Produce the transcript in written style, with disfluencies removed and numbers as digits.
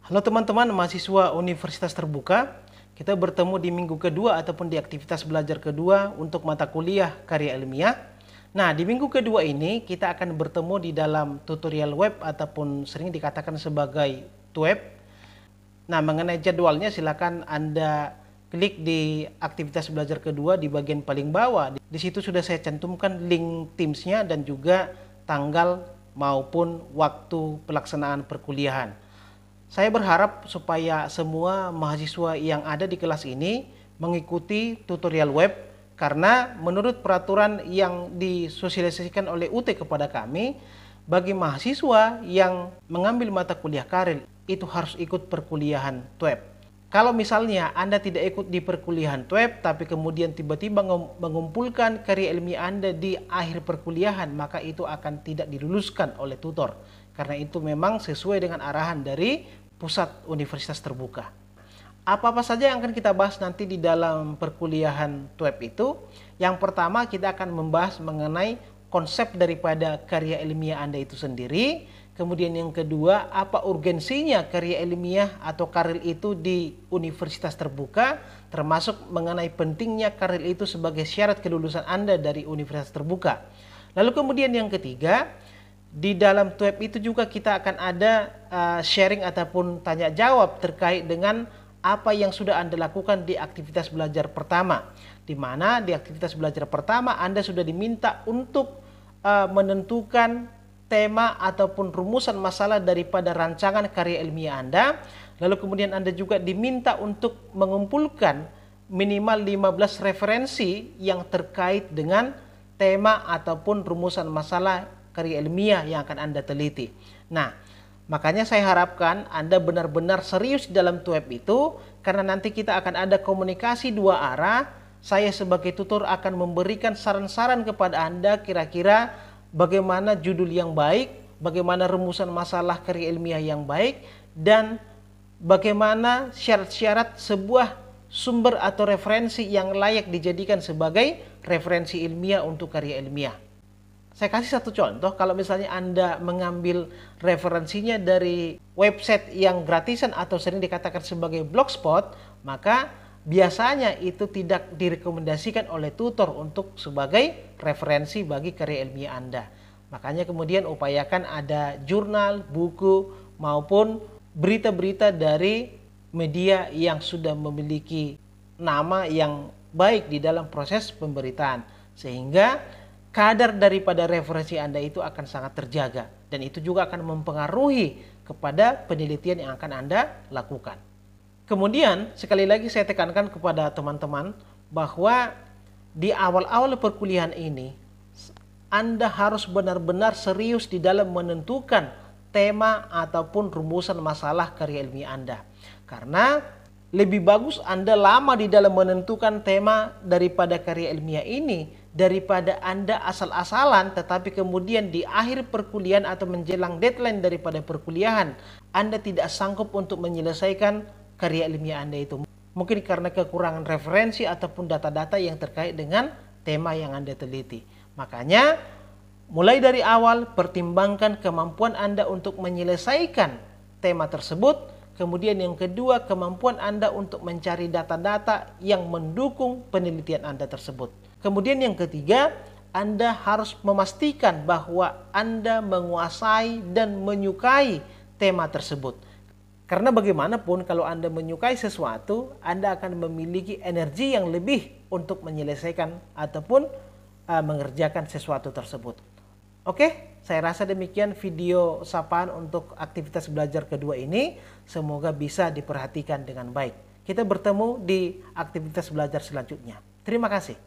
Halo teman-teman mahasiswa Universitas Terbuka, kita bertemu di minggu kedua ataupun di aktivitas belajar kedua untuk mata kuliah karya ilmiah. Nah, di minggu kedua ini kita akan bertemu di dalam tutorial web ataupun sering dikatakan sebagai TWEB. Nah, mengenai jadwalnya silakan Anda klik di aktivitas belajar kedua di bagian paling bawah. Di situ sudah saya cantumkan link Teams-nya dan juga tanggal maupun waktu pelaksanaan perkuliahan. Saya berharap supaya semua mahasiswa yang ada di kelas ini mengikuti tutorial web, karena menurut peraturan yang disosialisasikan oleh UT kepada kami, bagi mahasiswa yang mengambil mata kuliah karir itu harus ikut perkuliahan TWEB. Kalau misalnya Anda tidak ikut di perkuliahan TWEB tapi kemudian tiba-tiba mengumpulkan karya ilmiah Anda di akhir perkuliahan, maka itu akan tidak diluluskan oleh tutor, karena itu memang sesuai dengan arahan dari Pusat Universitas Terbuka. Apa-apa saja yang akan kita bahas nanti di dalam perkuliahan TWEB itu? Yang pertama, kita akan membahas mengenai konsep daripada karya ilmiah Anda itu sendiri. Kemudian yang kedua, apa urgensinya karya ilmiah atau karir itu di Universitas Terbuka, termasuk mengenai pentingnya karir itu sebagai syarat kelulusan Anda dari Universitas Terbuka. Lalu kemudian yang ketiga, di dalam TWEB itu juga kita akan ada sharing ataupun tanya jawab terkait dengan apa yang sudah Anda lakukan di aktivitas belajar pertama. Di mana di aktivitas belajar pertama Anda sudah diminta untuk menentukan tema ataupun rumusan masalah daripada rancangan karya ilmiah Anda. Lalu kemudian Anda juga diminta untuk mengumpulkan minimal 15 referensi yang terkait dengan tema ataupun rumusan masalah karya ilmiah yang akan Anda teliti. Nah, makanya saya harapkan Anda benar-benar serius di dalam TWEB itu, karena nanti kita akan ada komunikasi dua arah. Saya sebagai tutor akan memberikan saran-saran kepada Anda kira-kira bagaimana judul yang baik, bagaimana rumusan masalah karya ilmiah yang baik, dan bagaimana syarat-syarat sebuah sumber atau referensi yang layak dijadikan sebagai referensi ilmiah untuk karya ilmiah. Saya kasih satu contoh, kalau misalnya Anda mengambil referensinya dari website yang gratisan atau sering dikatakan sebagai blogspot, maka biasanya itu tidak direkomendasikan oleh tutor untuk sebagai referensi bagi karya ilmiah Anda. Makanya kemudian upayakan ada jurnal, buku, maupun berita-berita dari media yang sudah memiliki nama yang baik di dalam proses pemberitaan, sehingga kadar daripada referensi Anda itu akan sangat terjaga, dan itu juga akan mempengaruhi kepada penelitian yang akan Anda lakukan. Kemudian sekali lagi saya tekankan kepada teman-teman bahwa di awal-awal perkuliahan ini Anda harus benar-benar serius di dalam menentukan tema ataupun rumusan masalah karya ilmiah Anda. Karena lebih bagus Anda lama di dalam menentukan tema daripada karya ilmiah ini daripada Anda asal-asalan tetapi kemudian di akhir perkuliahan atau menjelang deadline daripada perkuliahan Anda tidak sanggup untuk menyelesaikan karya ilmiah Anda itu. Mungkin karena kekurangan referensi ataupun data-data yang terkait dengan tema yang Anda teliti. Makanya mulai dari awal pertimbangkan kemampuan Anda untuk menyelesaikan tema tersebut. Kemudian yang kedua, kemampuan Anda untuk mencari data-data yang mendukung penelitian Anda tersebut. Kemudian yang ketiga, Anda harus memastikan bahwa Anda menguasai dan menyukai tema tersebut. Karena bagaimanapun kalau Anda menyukai sesuatu, Anda akan memiliki energi yang lebih untuk menyelesaikan ataupun mengerjakan sesuatu tersebut. Oke, saya rasa demikian video sapaan untuk aktivitas belajar kedua ini. Semoga bisa diperhatikan dengan baik. Kita bertemu di aktivitas belajar selanjutnya. Terima kasih.